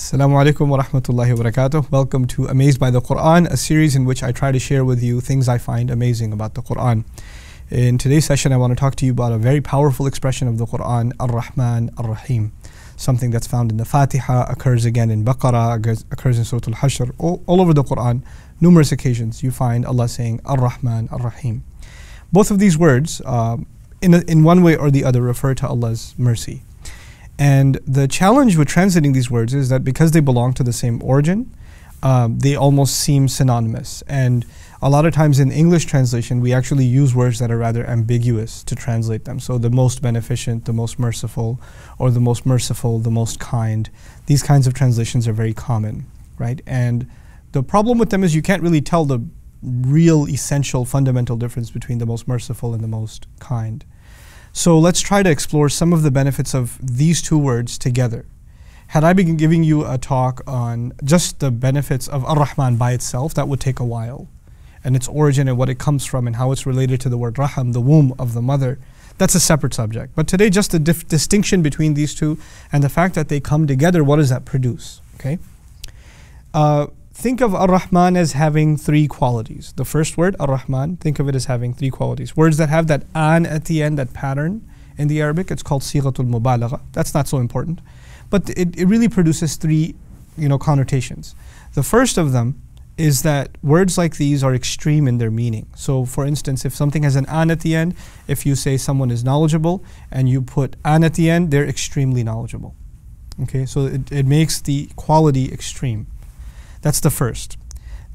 Assalamu alaikum wa rahmatullahi wa barakatuh. Welcome to Amazed by the Qur'an, a series in which I try to share with you things I find amazing about the Qur'an. In today's session, I want to talk to you about a very powerful expression of the Qur'an, ar-Rahmaan, ar-Raheem. Something that's found in the Fatiha, occurs again in Baqarah, occurs in Surah Al-Hashr, all over the Qur'an. Numerous occasions you find Allah saying ar-Rahmaan, ar-Raheem. Both of these words, in one way or the other, refer to Allah's mercy. And the challenge with translating these words is that because they belong to the same origin, they almost seem synonymous. And a lot of times in English translation, we actually use words that are rather ambiguous to translate them. So the most beneficent, the most merciful, or the most merciful, the most kind. These kinds of translations are very common, right? And the problem with them is you can't really tell the real essential fundamental difference between the most merciful and the most kind. So let's try to explore some of the benefits of these two words together. Had I been giving you a talk on just the benefits of ar-Rahmaan by itself, that would take a while. And its origin and what it comes from and how it's related to the word raham, the womb of the mother, that's a separate subject. But today, just the distinction between these two and the fact that they come together, what does that produce? Okay. Think of ar-Rahmaan as having three qualities. The first word, ar-Rahmaan, think of it as having three qualities. Words that have that an at the end, that pattern in the Arabic, it's called sighatul mubalagha. That's not so important. But it really produces three connotations. The first of them is that words like these are extreme in their meaning. So for instance, if something has an an at the end, if you say someone is knowledgeable and you put an at the end, they're extremely knowledgeable. Okay, so it makes the quality extreme. That's the first.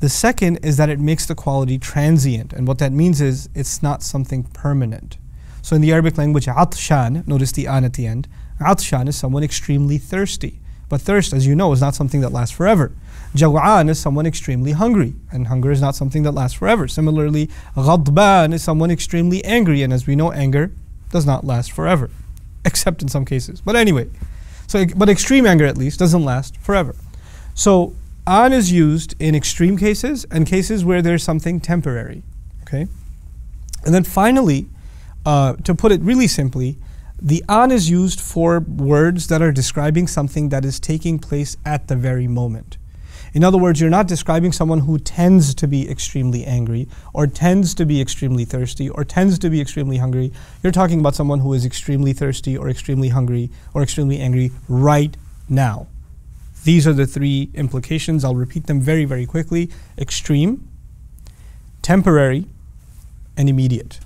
The second is that it makes the quality transient. And what that means is it's not something permanent. So in the Arabic language, atshan, notice the an at the end. Atshan is someone extremely thirsty. But thirst, as you know, is not something that lasts forever. Jaw'an is someone extremely hungry. And hunger is not something that lasts forever. Similarly, ghadban is someone extremely angry. And as we know, anger does not last forever. Except in some cases. But anyway, but extreme anger at least doesn't last forever. So an is used in extreme cases and cases where there's something temporary, okay? And then finally, to put it really simply, the an is used for words that are describing something that is taking place at the very moment. In other words, you're not describing someone who tends to be extremely angry or tends to be extremely thirsty or tends to be extremely hungry. You're talking about someone who is extremely thirsty or extremely hungry or extremely angry right now. These are the three implications. I'll repeat them very, very quickly. Extreme, temporary, and immediate.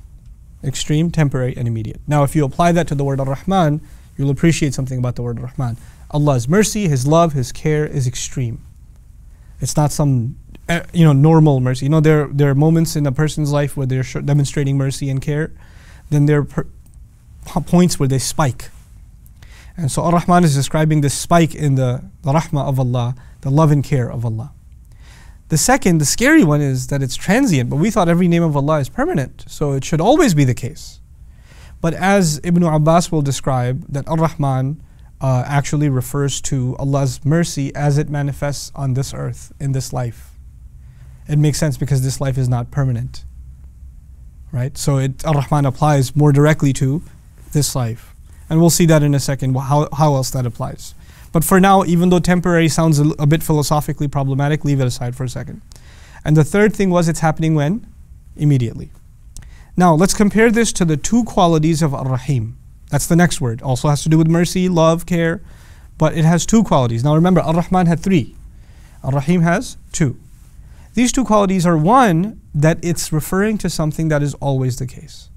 Extreme, temporary, and immediate. Now, if you apply that to the word ar-Rahmaan, you'll appreciate something about the word ar-Rahmaan. Allah's mercy, His love, His care is extreme. It's not some normal mercy. There are moments in a person's life where they're demonstrating mercy and care. Then there are points where they spike. And so ar-Rahmaan is describing this spike in the rahmah of Allah, the love and care of Allah. The second, the scary one, is that it's transient, but we thought every name of Allah is permanent, so it should always be the case. But as Ibn Abbas will describe, that ar-Rahmaan actually refers to Allah's mercy as it manifests on this earth, in this life. It makes sense because this life is not permanent, right? So ar-Rahmaan applies more directly to this life. And we'll see that in a second, how else that applies. But for now, even though temporary sounds a bit philosophically problematic, leave it aside for a second. And the third thing was, it's happening when? Immediately. Now, let's compare this to the two qualities of ar-Raheem. That's the next word. Also has to do with mercy, love, care. But it has two qualities. Now remember, ar-Rahmaan had three. Ar-Raheem has two. These two qualities are, one, that it's referring to something that is always the case.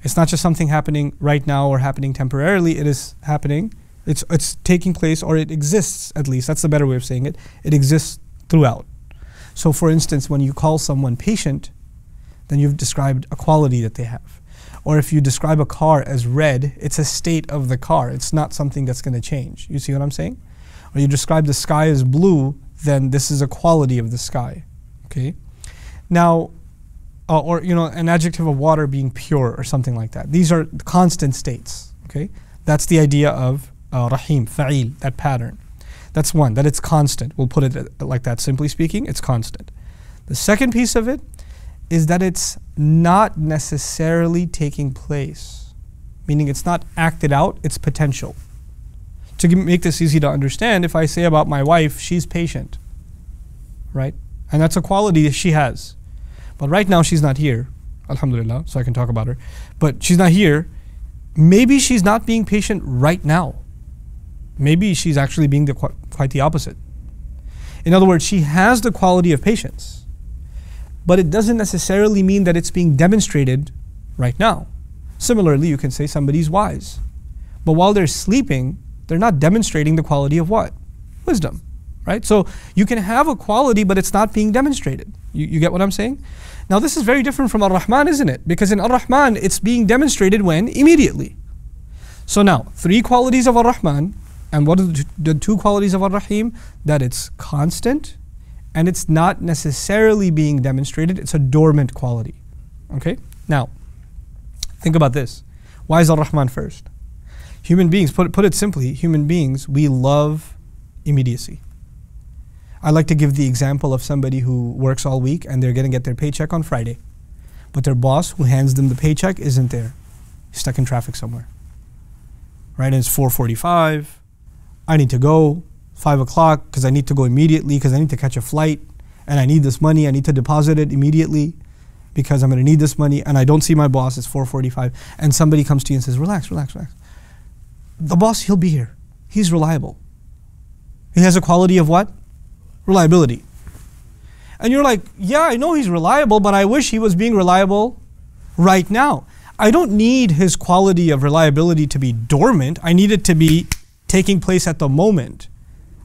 It's not just something happening right now or happening temporarily. It is happening, it's taking place, or it exists at least. That's the better way of saying it. It exists throughout. So for instance, when you call someone patient, then you've described a quality that they have. Or if you describe a car as red, it's a state of the car. It's not something that's going to change. You see what I'm saying? Or you describe the sky as blue, then this is a quality of the sky. Okay? Now, or an adjective of water being pure or something like that. These are constant states. Okay, that's the idea of Raheem, fa'il, that pattern. That's one, that it's constant. We'll put it like that. Simply speaking, it's constant. The second piece of it is that it's not necessarily taking place, meaning it's not acted out, it's potential. To make this easy to understand, if I say about my wife, she's patient, right? And that's a quality that she has. But right now she's not here, alhamdulillah, so I can talk about her. But she's not here. Maybe she's not being patient right now. Maybe she's actually being quite the opposite. In other words, she has the quality of patience, but it doesn't necessarily mean that it's being demonstrated right now. Similarly, you can say somebody's wise, but while they're sleeping, they're not demonstrating the quality of what? Wisdom, right? So you can have a quality, but it's not being demonstrated. You get what I'm saying? Now this is very different from ar-Rahmaan, isn't it? Because in ar-Rahmaan, it's being demonstrated when? Immediately. So now, 3 qualities of ar-Rahmaan, and what are the 2 qualities of ar-Raheem? That it's constant, and it's not necessarily being demonstrated. It's a dormant quality. Okay? Now, think about this. Why is ar-Rahmaan first? Human beings, put it simply, human beings, we love immediacy. I like to give the example of somebody who works all week and they're going to get their paycheck on Friday. But their boss who hands them the paycheck isn't there. He's stuck in traffic somewhere. Right? And it's 4:45. I need to go. 5 o'clock because I need to go immediately because I need to catch a flight. And I need this money. I need to deposit it immediately because I'm going to need this money. And I don't see my boss. It's 4:45. And somebody comes to you and says, relax, relax, relax. The boss, he'll be here. He's reliable. He has a quality of what? Reliability. And you're like, yeah, I know he's reliable, but I wish he was being reliable right now. I don't need his quality of reliability to be dormant. I need it to be taking place at the moment.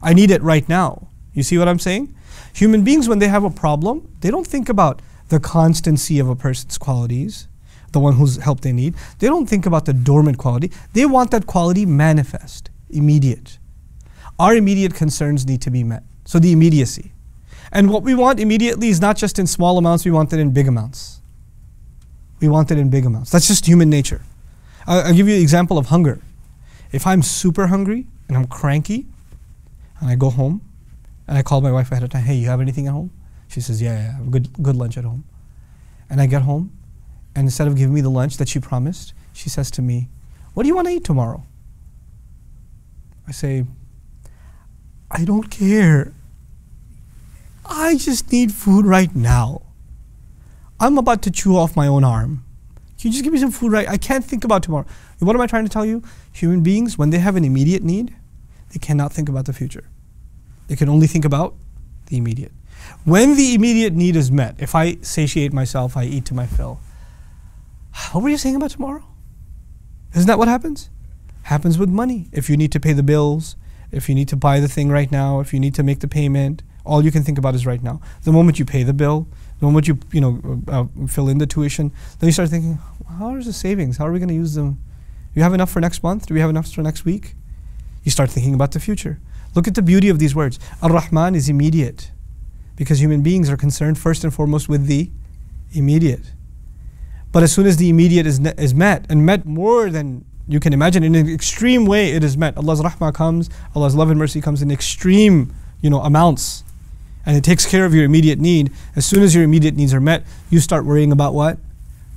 I need it right now. You see what I'm saying? Human beings, when they have a problem, they don't think about the constancy of a person's qualities, the one whose help they need. They don't think about the dormant quality. They want that quality manifest, immediate. Our immediate concerns need to be met. So the immediacy. And what we want immediately is not just in small amounts, we want it in big amounts. We want it in big amounts. That's just human nature. I'll give you an example of hunger. If I'm super hungry and I'm cranky, and I go home, and I call my wife ahead of time, hey, you have anything at home? She says, yeah, I have a good lunch at home. And I get home, and instead of giving me the lunch that she promised, she says to me, what do you want to eat tomorrow? I say, I don't care. I just need food right now. I'm about to chew off my own arm. Can you just give me some food right? I can't think about tomorrow. What am I trying to tell you? Human beings, when they have an immediate need, they cannot think about the future. They can only think about the immediate. When the immediate need is met, if I satiate myself, I eat to my fill. What were you saying about tomorrow? Isn't that what happens? Happens with money. If you need to pay the bills, if you need to buy the thing right now, if you need to make the payment, all you can think about is right now. The moment you pay the bill, the moment you fill in the tuition, then you start thinking, how is the savings? How are we going to use them? Do you have enough for next month? Do we have enough for next week? You start thinking about the future. Look at the beauty of these words. Ar-Rahmaan is immediate because human beings are concerned first and foremost with the immediate. But as soon as the immediate is met, and met more than you can imagine, in an extreme way it is met. Allah's rahmah comes, Allah's love and mercy comes in extreme amounts. And it takes care of your immediate need. As soon as your immediate needs are met, you start worrying about what?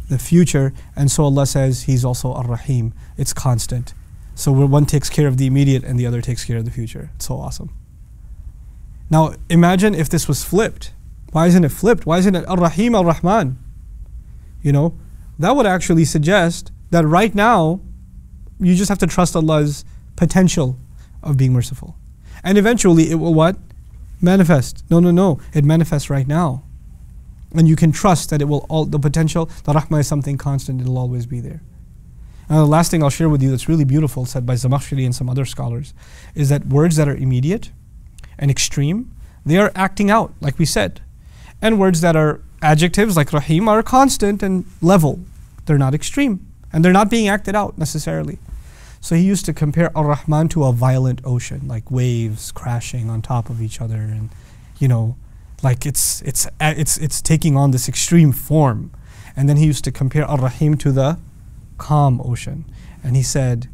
The future. And so Allah says He's also ar-Raheem. It's constant. So one takes care of the immediate and the other takes care of the future. It's so awesome. Now imagine if this was flipped. Why isn't it flipped? Why isn't it ar-Raheem, ar-Rahmaan? That would actually suggest that right now, you just have to trust Allah's potential of being merciful. And eventually it will what? Manifest. No. It manifests right now. And you can trust that it will the potential, the rahmah is something constant, it'll always be there. Now the last thing I'll share with you that's really beautiful, said by Zamakhshari and some other scholars, is that words that are immediate and extreme, they are acting out, like we said. And words that are adjectives, like Raheem, are constant and level. They're not extreme. And they're not being acted out necessarily. So he used to compare ar-Rahmaan to a violent ocean, like waves crashing on top of each other, and like it's taking on this extreme form. And then he used to compare ar-Raheem to the calm ocean, and he said,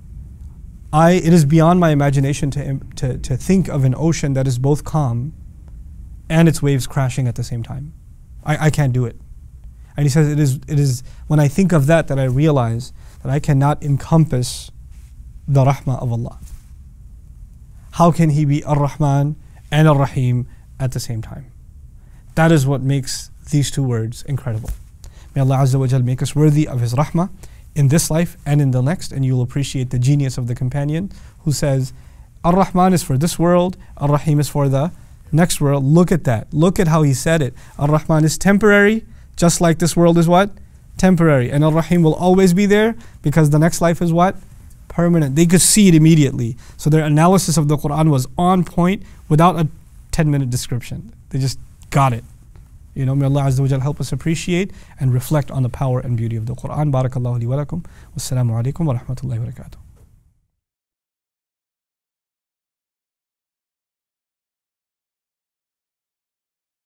it is beyond my imagination to think of an ocean that is both calm and its waves crashing at the same time. I can't do it. And he says it is when I think of that I realize that I cannot encompass the rahmah of Allah. how can he be ar-Rahmaan and ar-Raheem at the same time? That is what makes these two words incredible. May Allah Azza wa Jal make us worthy of His rahmah in this life and in the next, and you'll appreciate the genius of the companion who says, ar-Rahmaan is for this world, ar-Raheem is for the next world. Look at that. Look at how he said it. Ar-Rahmaan is temporary, just like this world is what? Temporary. And ar-Raheem will always be there because the next life is what? Permanent. They could see it immediately. So their analysis of the Qur'an was on point without a 10-minute description. They just got it. You know, may Allah Azza wa Jal help us appreciate and reflect on the power and beauty of the Qur'an. Barakallahu li wa lakum. Wassalamu alaikum wa rahmatullahi wa barakatuh.